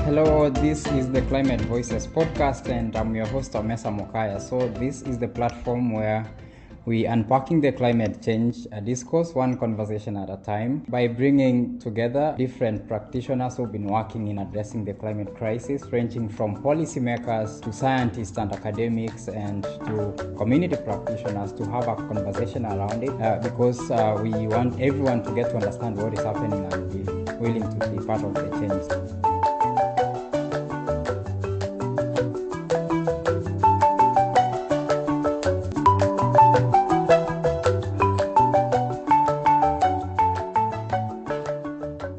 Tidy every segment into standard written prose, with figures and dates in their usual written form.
Hello, this is the Climate Voices podcast, and I'm your host, Omesa Mokaya. So, this is the platform where we unpacking the climate change discourse one conversation at a time by bringing together different practitioners who've been working in addressing the climate crisis, ranging from policymakers to scientists and academics and to community practitioners to have a conversation around it because we want everyone to get to understand what is happening and be willing to be part of the change.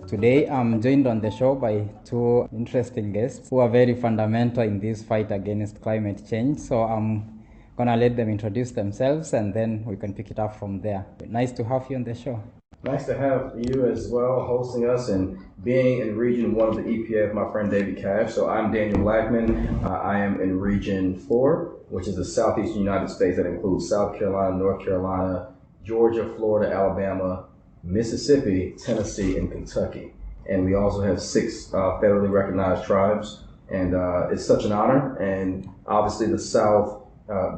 Today, I'm joined on the show by two interesting guests who are very fundamental in this fight against climate change. So I'm going to let them introduce themselves and then we can pick it up from there. Nice to have you on the show. Nice to have you as well hosting us and being in Region 1 of the EPA, my friend David Cash. So I'm Daniel Blackman. I am in Region 4, which is the southeastern United States that includes South Carolina, North Carolina, Georgia, Florida, Alabama, Mississippi, Tennessee, and Kentucky. And we also have 6 federally recognized tribes. And it's such an honor. And obviously the South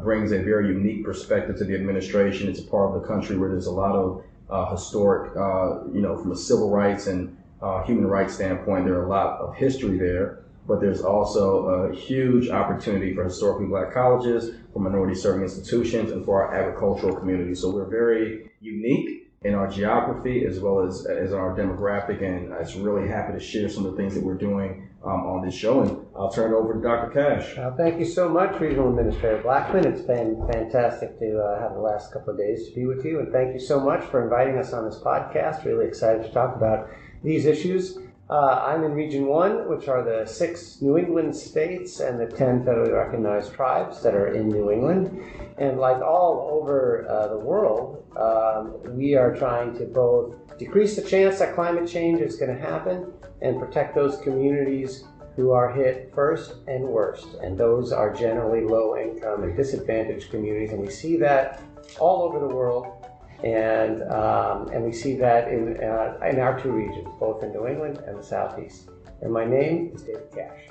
brings a very unique perspective to the administration. It's a part of the country where there's a lot of historic, from a civil rights and human rights standpoint, there are a lot of history there. But there's also a huge opportunity for historically black colleges, for minority serving institutions, and for our agricultural community. So we're very unique in our geography as well as our demographic, and I'm just really happy to share some of the things that we're doing on this show. And I'll turn it over to Dr. Cash. Thank you so much, Regional Administrator Blackman. It's been fantastic to have the last couple of days to be with you, and thank you so much for inviting us on this podcast. Really excited to talk about these issues. I'm in Region 1, which are the 6 New England states and the 10 federally recognized tribes that are in New England. And like all over the world, we are trying to both decrease the chance that climate change is going to happen and protect those communities who are hit first and worst. And those are generally low income and disadvantaged communities. And we see that all over the world. And we see that in our 2 regions, both in New England and the Southeast. And my name is David Cash.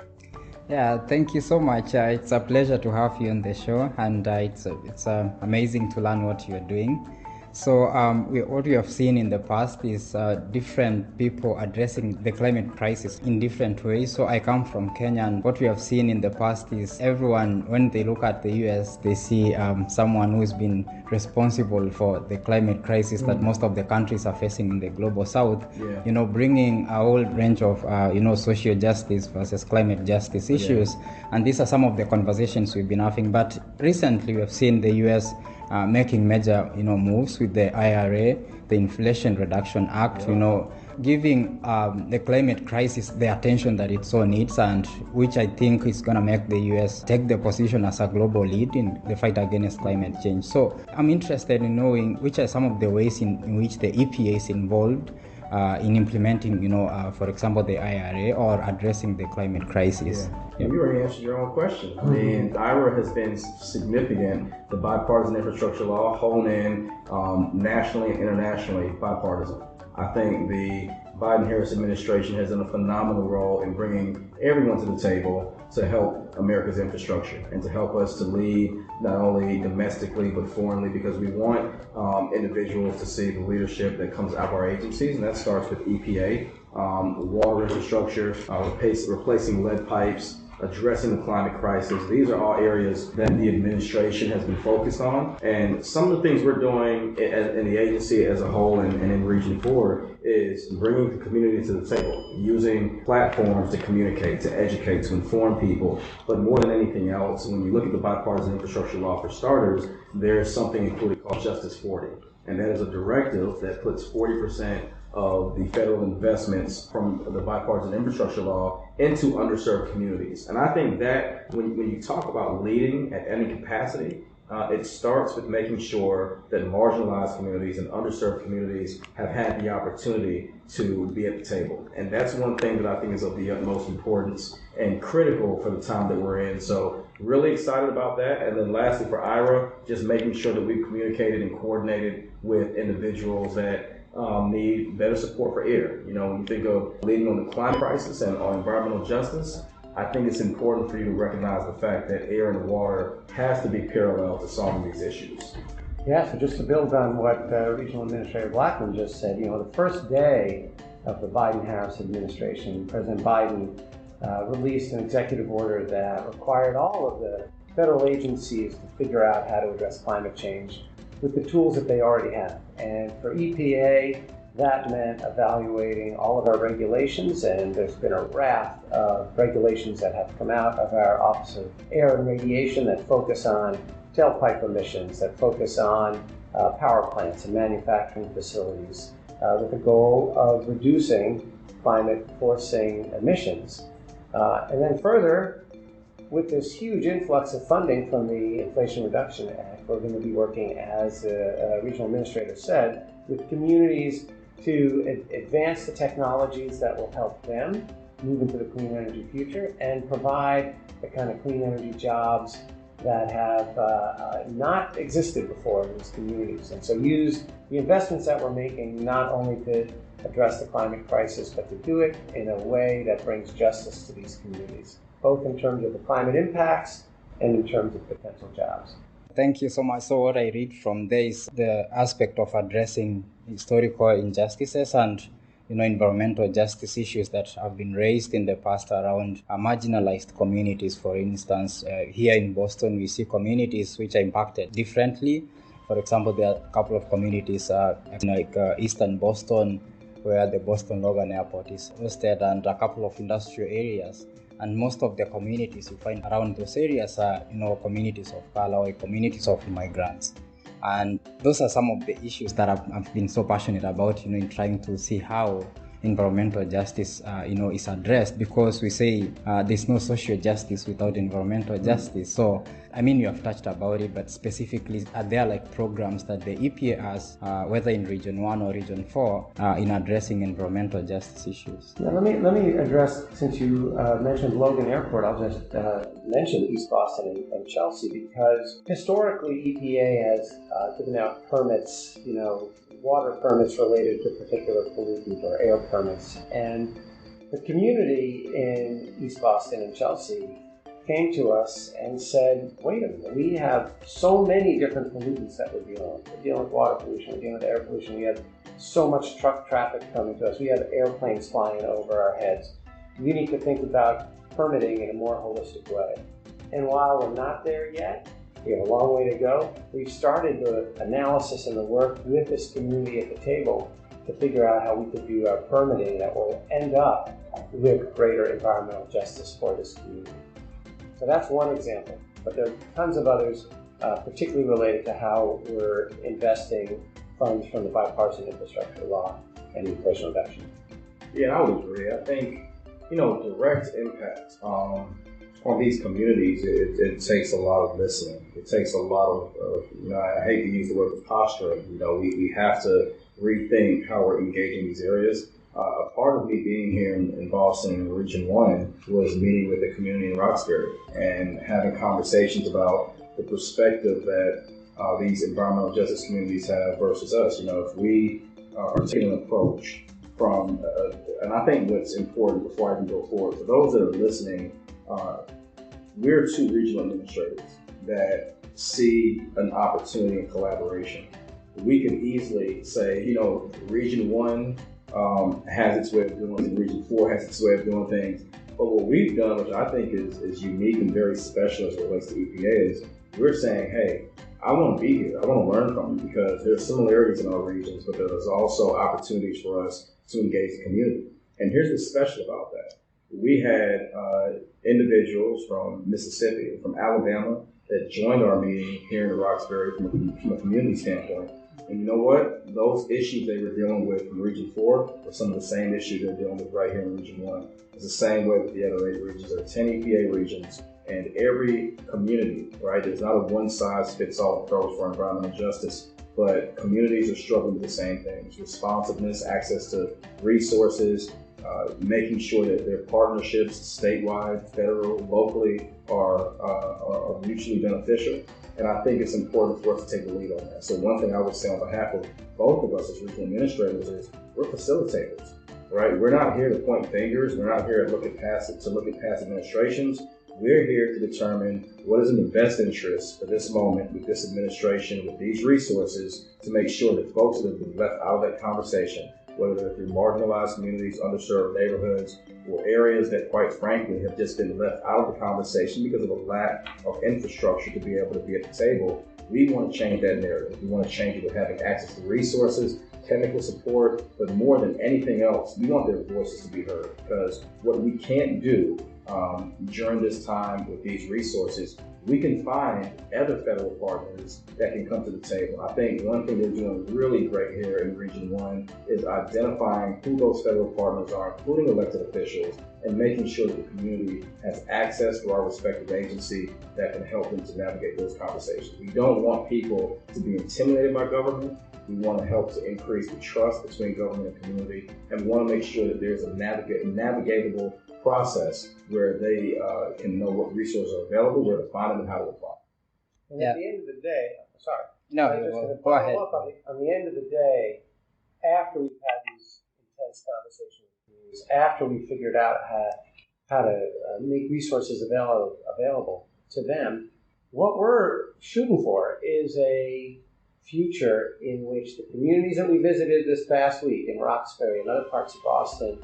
Yeah, thank you so much. It's a pleasure to have you on the show, and it's amazing to learn what you're doing. So what we have seen in the past is different people addressing the climate crisis in different ways. So I come from Kenya, and what we have seen in the past is everyone, when they look at the US, they see someone who's been responsible for the climate crisis that most of the countries are facing in the global south, bringing a whole range of, social justice versus climate justice issues. And these are some of the conversations we've been having. But recently we have seen the US making major, moves with the IRA, the Inflation Reduction Act, giving the climate crisis the attention that it so needs, and which I think is going to make the US take the position as a global lead in the fight against climate change. So I'm interested in knowing which are some of the ways in which the EPA is involved in implementing, for example, the IRA or addressing the climate crisis. You already answered your own question. I mean, the IRA has been significant. The bipartisan infrastructure law, honed in nationally and internationally, bipartisan. I think the Biden-Harris administration has done a phenomenal role in bringing everyone to the table to help America's infrastructure and to help us to lead not only domestically but foreignly, because we want individuals to see the leadership that comes out of our agencies, and that starts with EPA, water infrastructure, replacing lead pipes, addressing the climate crisis. These are all areas that the administration has been focused on. And some of the things we're doing in the agency as a whole and in Region 4 is bringing the community to the table, using platforms to communicate, to educate, to inform people. But more than anything else, when you look at the bipartisan infrastructure law, for starters, there's something included called Justice 40. And that is a directive that puts 40% of the federal investments from the bipartisan infrastructure law into underserved communities. And I think that when you talk about leading at any capacity, it starts with making sure that marginalized communities and underserved communities have had the opportunity to be at the table. And that's one thing that I think is of the utmost importance and critical for the time that we're in. So really excited about that. And then lastly, for IRA, just making sure that we've communicated and coordinated with individuals that need better support for air. You know, when you think of leading on the climate crisis and on environmental justice, I think it's important for you to recognize the fact that air and water has to be parallel to solving these issues. Yeah, so just to build on what Regional Administrator Blackman just said, you know, the first day of the Biden-Harris administration, President Biden released an executive order that required all of the federal agencies to figure out how to address climate change with the tools that they already have. And for EPA, that meant evaluating all of our regulations, and there's been a raft of regulations that have come out of our Office of Air and Radiation that focus on tailpipe emissions, that focus on power plants and manufacturing facilities with the goal of reducing climate-forcing emissions. And then further, with this huge influx of funding from the Inflation Reduction Act, we're going to be working, as the regional administrator said, with communities to advance the technologies that will help them move into the clean energy future and provide the kind of clean energy jobs that have not existed before in these communities. And so use the investments that we're making not only to address the climate crisis, but to do it in a way that brings justice to these communities, both in terms of the climate impacts and in terms of potential jobs. Thank you so much. So what I read from there is the aspect of addressing historical injustices and environmental justice issues that have been raised in the past around marginalized communities. For instance, here in Boston, we see communities which are impacted differently. For example, there are a couple of communities like Eastern Boston, where the Boston Logan Airport is hosted, and a couple of industrial areas. And most of the communities you find around those areas are, communities of color or communities of immigrants. And those are some of the issues that I've been so passionate about, in trying to see how environmental justice, is addressed, because we say there's no social justice without environmental justice. So, you have touched about it, but specifically, are there like programs that the EPA has, whether in Region 1 or Region 4, in addressing environmental justice issues? Yeah, let me address, since you mentioned Logan Airport, I'll just mention East Boston and Chelsea, because historically EPA has given out permits, water permits related to particular pollutants or air permits. And the community in East Boston and Chelsea came to us and said, wait a minute, we have so many different pollutants that we're dealing with. We're dealing with water pollution, we're dealing with air pollution, we have so much truck traffic coming to us, we have airplanes flying over our heads. We need to think about permitting in a more holistic way. And while we're not there yet, we have a long way to go. We've started the analysis and the work with this community at the table to figure out how we could do our permitting that will end up with greater environmental justice for this community. So that's one example, but there are tons of others, particularly related to how we're investing funds from the bipartisan infrastructure law and Inflation Reduction. Yeah, I would agree. I think, direct impact on these communities, it takes a lot of listening. It takes a lot of, I hate to use the word posturing. We have to rethink how we're engaging these areas. A part of me being here in Boston in Region 1 was meeting with the community in Roxbury and having conversations about the perspective that these environmental justice communities have versus us. If we are taking an approach from, and I think what's important before I can go forward, for those that are listening, we're two regional administrators that see an opportunity in collaboration. We can easily say, Region 1 has its way of doing things, Region 4 has its way of doing things. But what we've done, which I think is unique and very special as it relates to EPA, is we're saying, hey, I want to be here. I want to learn from you, because there's similarities in our regions, but there's also opportunities for us to engage the community. And here's what's special about that. We had individuals from Mississippi and from Alabama that joined our meeting here in Roxbury from a community standpoint. And you know what? Those issues they were dealing with from Region 4 were some of the same issues they're dealing with right here in Region 1. It's the same way with the other 8 regions. There are 10 EPA regions, and every community, right? There's not a one-size-fits-all approach for environmental justice, but communities are struggling with the same things: responsiveness, access to resources, making sure that their partnerships, statewide, federal, locally, are mutually beneficial. And I think it's important for us to take the lead on that. So one thing I would say on behalf of both of us as regional administrators is we're facilitators, right? We're not here to point fingers. We're not here to look at past administrations. We're here to determine what is in the best interest for this moment with this administration, with these resources, to make sure that folks that have been left out of that conversation, whether they're through marginalized communities, underserved neighborhoods, or areas that, quite frankly, have just been left out of the conversation because of a lack of infrastructure to be able to be at the table. We want to change that narrative. We want to change it with having access to resources, technical support, but more than anything else, we want their voices to be heard, because what we can't do during this time with these resources, we can find other federal partners that can come to the table. I think one thing they're doing really great here in Region 1 is identifying who those federal partners are, including elected officials, and making sure that the community has access to our respective agency that can help them to navigate those conversations. We don't want people to be intimidated by government. We want to help to increase the trust between government and community, and we want to make sure that there's a navigatable process where they can know what resources are available, where to find them, and how to apply. And at the end of the day, sorry. No, go ahead. On the end of the day, after we've had these intense conversations with communities, after we figured out how to make resources available to them, what we're shooting for is a future in which the communities that we visited this past week in Roxbury and other parts of Boston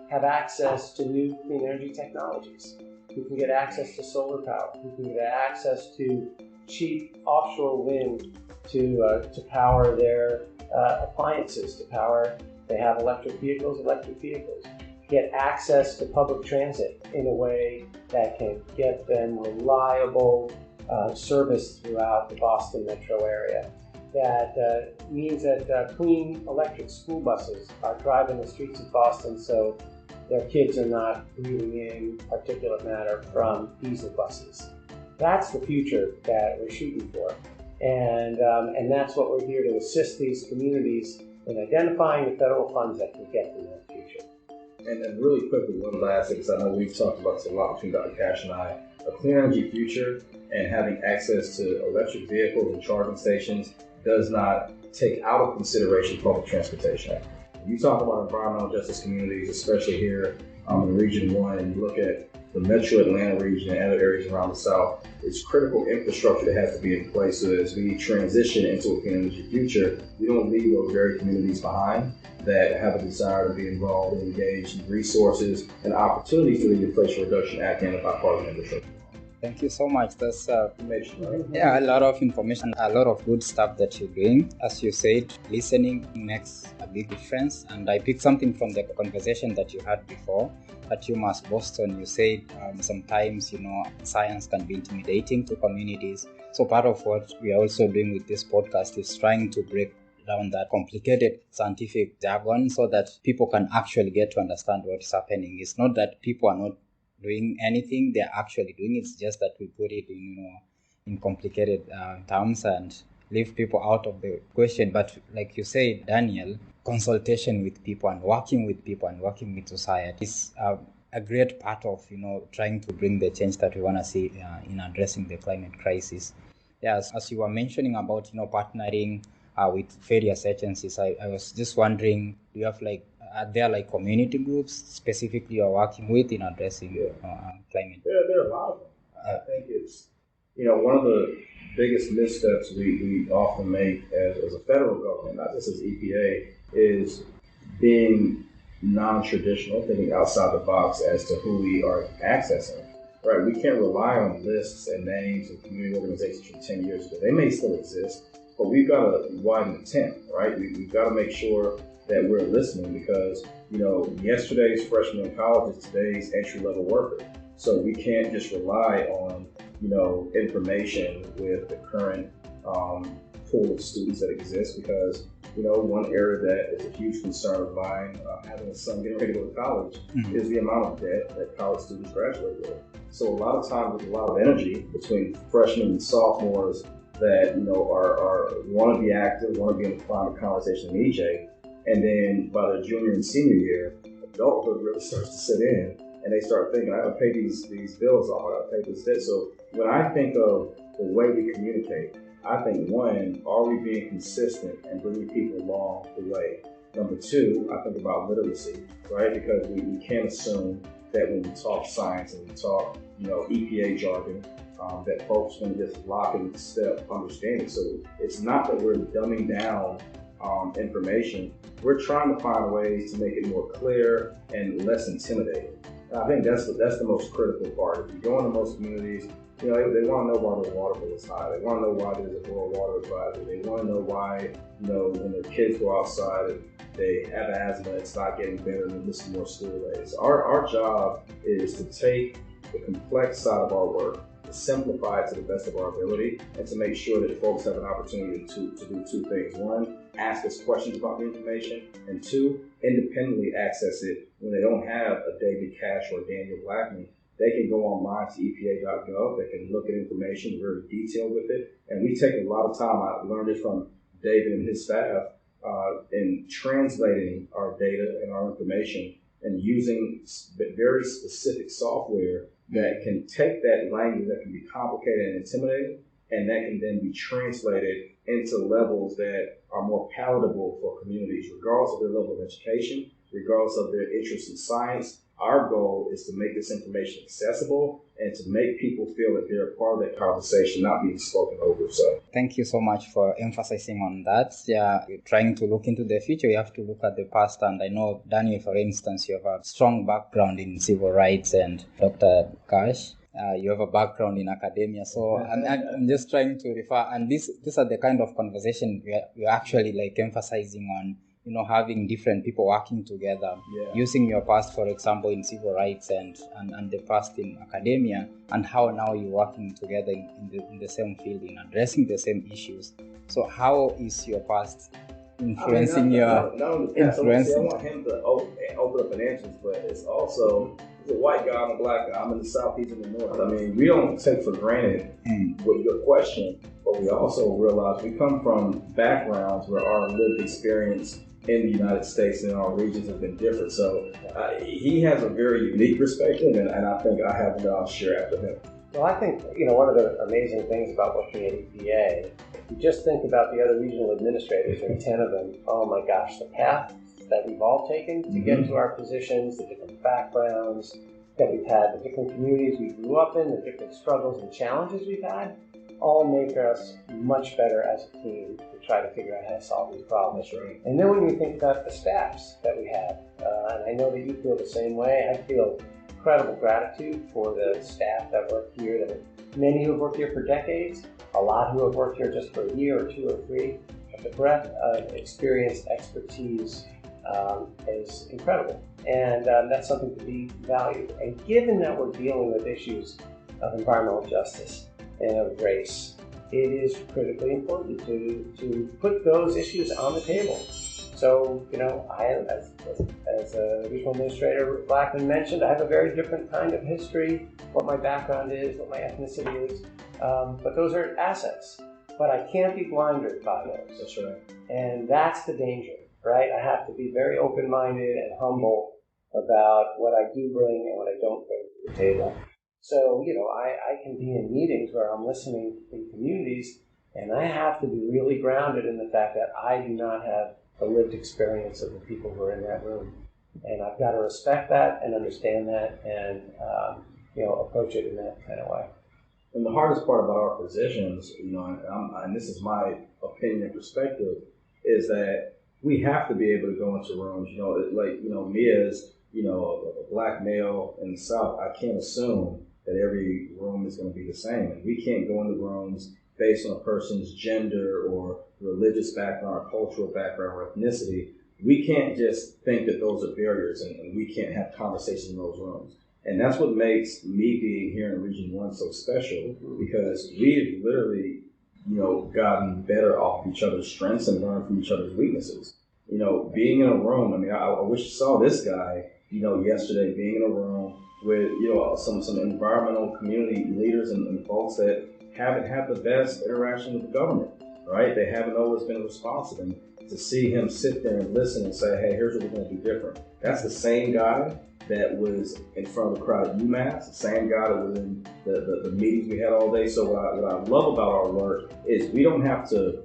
have access to new clean energy technologies. Who can get access to solar power, who can get access to cheap offshore wind to power their appliances, they have electric vehicles, get access to public transit in a way that can get them reliable service throughout the Boston metro area. That means that clean electric school buses are driving the streets of Boston so their kids are not breathing in particulate matter from diesel buses. That's the future that we're shooting for. And that's what we're here to assist these communities in identifying the federal funds that can get them that future. And really quickly, one last thing, because I know we've talked about this a lot between Dr. Cash and I, a clean energy future and having access to electric vehicles and charging stations does not take out of consideration public transportation. You talk about environmental justice communities, especially here in Region 1, and you look at the metro Atlanta region and other areas around the South, it's critical infrastructure that has to be in place so that as we transition into a clean energy future, we don't leave those very communities behind that have a desire to be involved and engaged in resources and opportunities through the Inflation Reduction Act and the bipartisan infrastructure. Thank you so much. That's Information, right? yeah, a lot of information, a lot of good stuff that you're doing. As you said, listening makes a big difference. And I picked something from the conversation that you had before at UMass Boston. You said sometimes, science can be intimidating to communities. So part of what we are also doing with this podcast is trying to break down that complicated scientific jargon so that people can actually get to understand what is happening. It's not that people are not doing anything, they're actually doing it. It's just that we put it in complicated terms and leave people out of the question. But like you said, Daniel, consultation with people and working with people and working with society is a great part of trying to bring the change that we want to see in addressing the climate crisis. Yes, as you were mentioning about partnering with various agencies, I was just wondering, do you have are there community groups specifically you're working with in addressing climate? There are a lot of them. I think it's, one of the biggest missteps we often make as a federal government, not just as EPA, is being non-traditional, thinking outside the box as to who we are accessing. Right? We can't rely on lists and names of community organizations from 10 years ago. They may still exist, but we've got to widen the tent, right? We've got to make sure that we're listening because, yesterday's freshman in college is today's entry-level worker. So we can't just rely on, information with the current pool of students that exist because, one area that is a huge concern of mine, having a son getting ready to go to college, is the amount of debt that college students graduate with. So a lot of times there's a lot of energy between freshmen and sophomores that, want to be active, want to be in the climate conversation in EJ. And then by their junior and senior year, adulthood really starts to sit in, and they start thinking, I gotta pay these bills off, I gotta pay this debt. So when I think of the way we communicate, I think one, are we being consistent and bringing people along the way? Number two, I think about literacy, right? Because we can't assume that when we talk science and we talk, EPA jargon, that folks going to just lock in step understanding. So it's not that we're dumbing down information. We're trying to find ways to make it more clear and less intimidating. And I think that's the most critical part. If you go into most communities, they want to know why their water bill is high. They want to know why there's a boil water advisory. They want to know why, when their kids go outside and they have asthma, it's not getting better and they're missing more school days. Our job is to take the complex side of our work, to simplify it to the best of our ability, and to make sure that folks have an opportunity to do two things. One, ask us questions about the information, and two, independently access it when they don't have a David Cash or a Daniel Blackman. They can go online to EPA.gov. They can look at information very detailed with it. And we take a lot of time. I learned it from David and his staff in translating our data and our information and using very specific software that can take that language that can be complicated and intimidating, and that can then be translated into levels that are more palatable for communities, regardless of their level of education, regardless of their interest in science. Our goal is to make this information accessible and to make people feel that they're part of that conversation, not being spoken over. So, thank you so much for emphasizing on that. Yeah, trying to look into the future, you have to look at the past. And I know, Daniel, for instance, you have a strong background in civil rights, and Dr. Cash, you have a background in academia. So I'm just trying to refer, and these are the kind of conversation we're actually like emphasizing on. Having different people working together, using your past, for example, in civil rights and the past in academia, and how now you're working together in the same field, in addressing the same issues. So how is your past influencing not only the past, I want him to open up an answers, but it's also, he's a white guy, I'm a black guy, I'm in the South, he's in the North. I mean, we don't take for granted with your question, but we also realize we come from backgrounds where our lived experience in the United States and in our regions have been different. So he has a very unique perspective, and I think I have that I'll share after him. Well, I think, one of the amazing things about working at EPA, if you just think about the other regional administrators, there are 10 of them, oh my gosh, the path that we've all taken to get to our positions, the different backgrounds that we've had, the different communities we grew up in, the different struggles and challenges we've had, all make us much better as a team to try to figure out how to solve these problems. Right. And then when you think about the staffs that we have, and I know that you feel the same way, I feel incredible gratitude for the staff that work here. There are many who have worked here for decades, a lot who have worked here just for a year or two or three. But the breadth of experience, expertise is incredible. And that's something to be valued. And given that we're dealing with issues of environmental justice and of race, it is critically important to put those issues on the table. So, I, as a regional administrator Blackman mentioned, I have a very different kind of history, what my background is, what my ethnicity is, but those are assets. But I can't be blinded by those. That's right. And that's the danger, right? I have to be very open-minded and humble about what I do bring and what I don't bring to the table. So, I can be in meetings where I'm listening in communities, and I have to be really grounded in the fact that I do not have the lived experience of the people who are in that room. And I've got to respect that and understand that and, approach it in that kind of way. And the hardest part about our positions, and this is my opinion and perspective, is that we have to be able to go into rooms, me as, a black male in the South, I can't assume that every room is going to be the same. And we can't go into rooms based on a person's gender or religious background or cultural background or ethnicity. We can't just think that those are barriers and we can't have conversations in those rooms. And that's what makes me being here in Region 1 so special, because we've literally, gotten better off each other's strengths and learned from each other's weaknesses. Being in a room, I wish you saw this guy, yesterday, being in a room with, some environmental community leaders and folks that haven't had the best interaction with the government, right? They haven't always been responsive. And to see him sit there and listen and say, hey, here's what we're going to do different. That's the same guy that was in front of the crowd at UMass, the same guy that was in the meetings we had all day. So what I love about our work is we don't have to,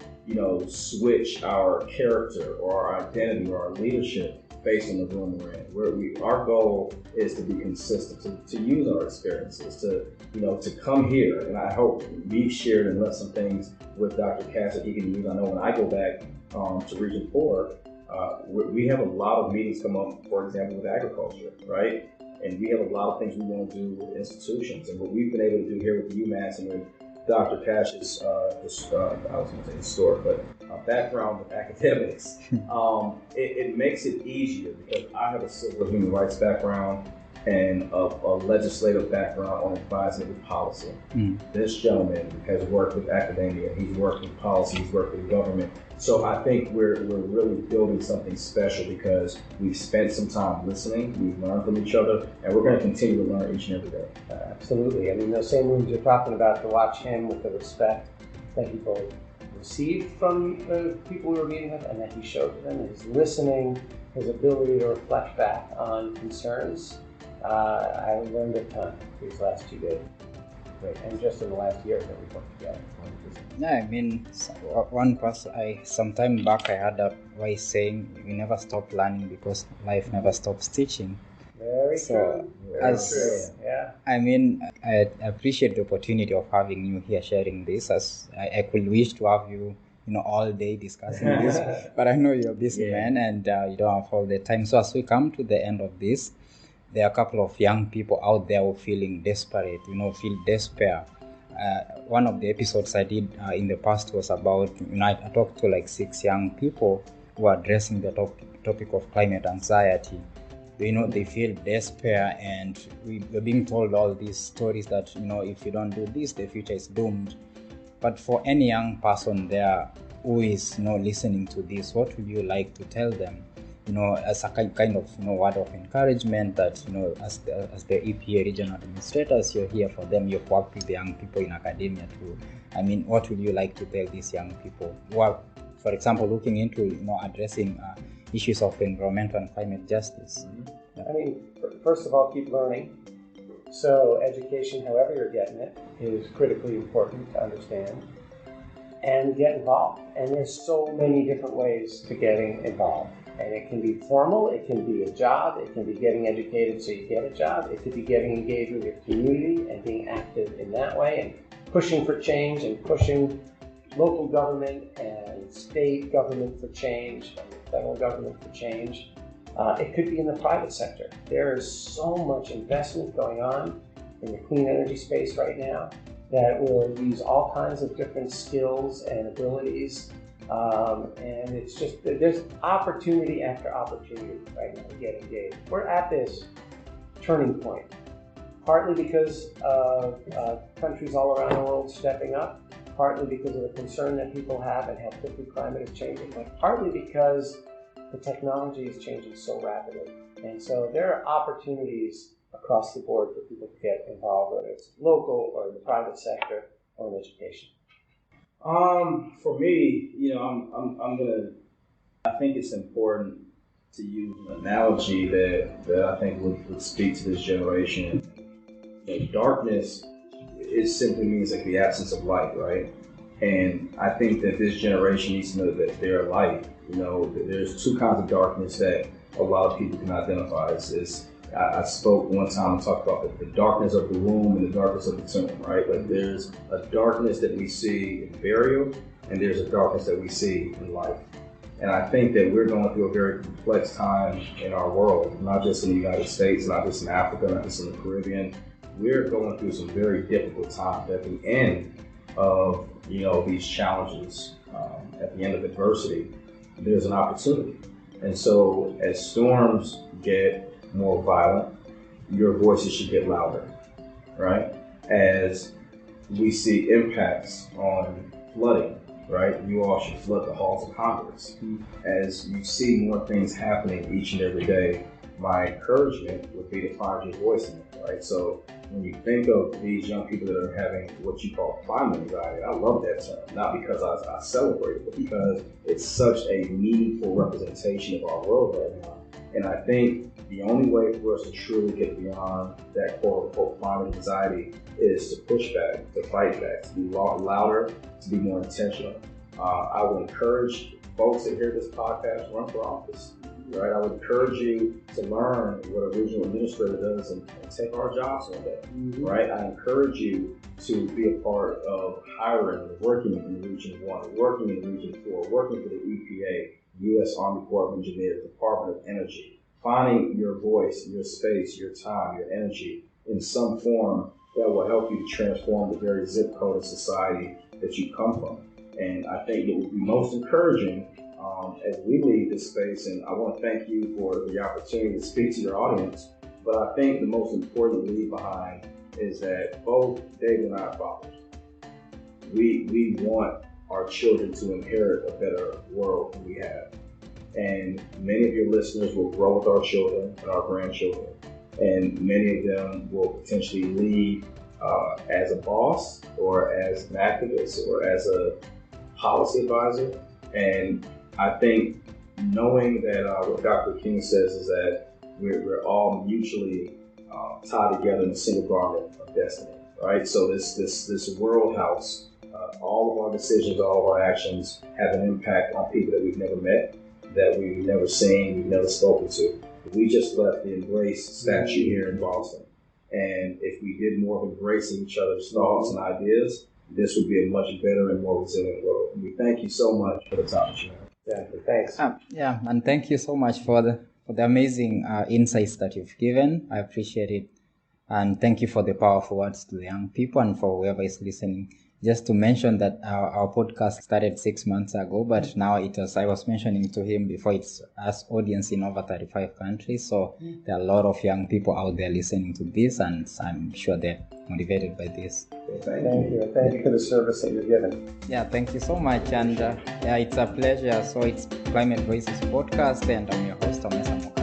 switch our character or our identity or our leadership based on the room we're in. Our goal is to be consistent, to use our experiences, to come here. And I hope we've shared and left some things with Dr. Cass that he can use. I know when I go back to Region 4, we have a lot of meetings come up, for example, with agriculture, right? And we have a lot of things we want to do with institutions. And what we've been able to do here with UMass and with Dr. Cash's, I was going to say historic, but background with academics, it makes it easier because I have a civil human rights background and a legislative background on advising with policy. This gentleman has worked with academia, he's worked with policy, he's worked with government. So I think we're really building something special because we've spent some time listening, we've learned from each other, and we're going to continue to learn each and every day. Absolutely. I mean, those same rooms you're talking about, to watch him with the respect that he both received from the people we were meeting with and that he showed to them, his listening, his ability to reflect back on concerns. I learned a ton these last 2 days. Great. And just in the last year that we worked together. Yeah, I mean, one person, some time back I had a voice saying, you never stop learning because life never stops teaching. Very true. Yeah. I mean, I appreciate the opportunity of having you here sharing this, as I could wish to have you, all day discussing this, but I know you're a busy man and you don't have all the time. So as we come to the end of this, there are a couple of young people out there who are feeling desperate, feel despair. One of the episodes I did in the past was about, I talked to like 6 young people who are addressing the topic of climate anxiety. They feel despair, and we're being told all these stories that, if you don't do this, the future is doomed. But for any young person there who is, listening to this, what would you like to tell them? As a kind of word of encouragement that as the EPA regional administrators, you're here for them. You've worked with the young people in academia too. I mean, what would you like to tell these young people who are, for example, looking into addressing issues of environmental and climate justice? I mean, first of all, keep learning. So education, however you're getting it, is critically important to understand, and get involved. And there's so many different ways to getting involved. And it can be formal, it can be a job, it can be getting educated so you get a job, it could be getting engaged with your community and being active in that way and pushing for change and pushing local government and state government for change and federal government for change. It could be in the private sector. There is so much investment going on in the clean energy space right now that will use all kinds of different skills and abilities. And it's just, there's opportunity after opportunity right now to get engaged. We're at this turning point, partly because of countries all around the world stepping up, partly because of the concern that people have and how quickly climate is changing, but partly because the technology is changing so rapidly. And so there are opportunities across the board for people to get involved, whether it's local or in the private sector or in education. For me, I think it's important to use an analogy that I think would speak to this generation. Darkness, it simply means like the absence of light, right? And I think that this generation needs to know that they're light. There's 2 kinds of darkness that a lot of people can identify. I spoke one time and talked about the darkness of the womb and the darkness of the tomb, right? Like there's a darkness that we see in burial, and there's a darkness that we see in life. And I think that we're going through a very complex time in our world, not just in the United States, not just in Africa, not just in the Caribbean. We're going through some very difficult times. At the end of these challenges, at the end of adversity, there's an opportunity. And so as storms get more violent, your voices should get louder, right? As we see impacts on flooding, right? You all should flood the halls of Congress. As you see more things happening each and every day my encouragement would be to find your voice in it, right? So when you think of these young people that are having what you call climate anxiety, I love that term, not because I celebrate it, but because it's such a meaningful representation of our world right now. And I think the only way for us to truly get beyond that quote-unquote climate anxiety is to push back, to fight back, to be louder, to be more intentional. I would encourage folks that hear this podcast run for office, right? I would encourage you to learn what a regional administrator does and take our jobs one day, right? I encourage you to be a part of hiring, working in Region 1, working in Region 4, working for the EPA, U.S. Army Corps of Engineers, Department of Energy, finding your voice, your space, your time, your energy in some form that will help you to transform the very zip code of society that you come from. And I think it would be most encouraging as we leave this space, and I want to thank you for the opportunity to speak to your audience, but I think the most important to leave behind is that both David and I are fathers. We want our children to inherit a better world than we have. And many of your listeners will grow with our children and our grandchildren, and many of them will potentially lead as a boss or as an activist or as a policy advisor. And I think knowing that what Dr. King says is that we're all mutually tied together in a single garment of destiny, right? So this world house, all of our decisions, all of our actions have an impact on people that we've never met, that we've never seen, we've never spoken to. We just left the Embrace statue here in Boston. And if we did more of embracing each other's thoughts and ideas, this would be a much better and more resilient world. And we thank you so much for the time that you have. Exactly. Thanks. Yeah, and thank you so much for the amazing insights that you've given. I appreciate it. And thank you for the powerful words to the young people and for whoever is listening. Just to mention that our podcast started 6 months ago, but now I was mentioning to him before, it's us audience in over 35 countries. So there are a lot of young people out there listening to this, and I'm sure they're motivated by this. Thank you. Thank you for the service that you're giving. Yeah, thank you so much. And yeah, it's a pleasure. So it's Climate Voices podcast, and I'm your host, Amesa Moka.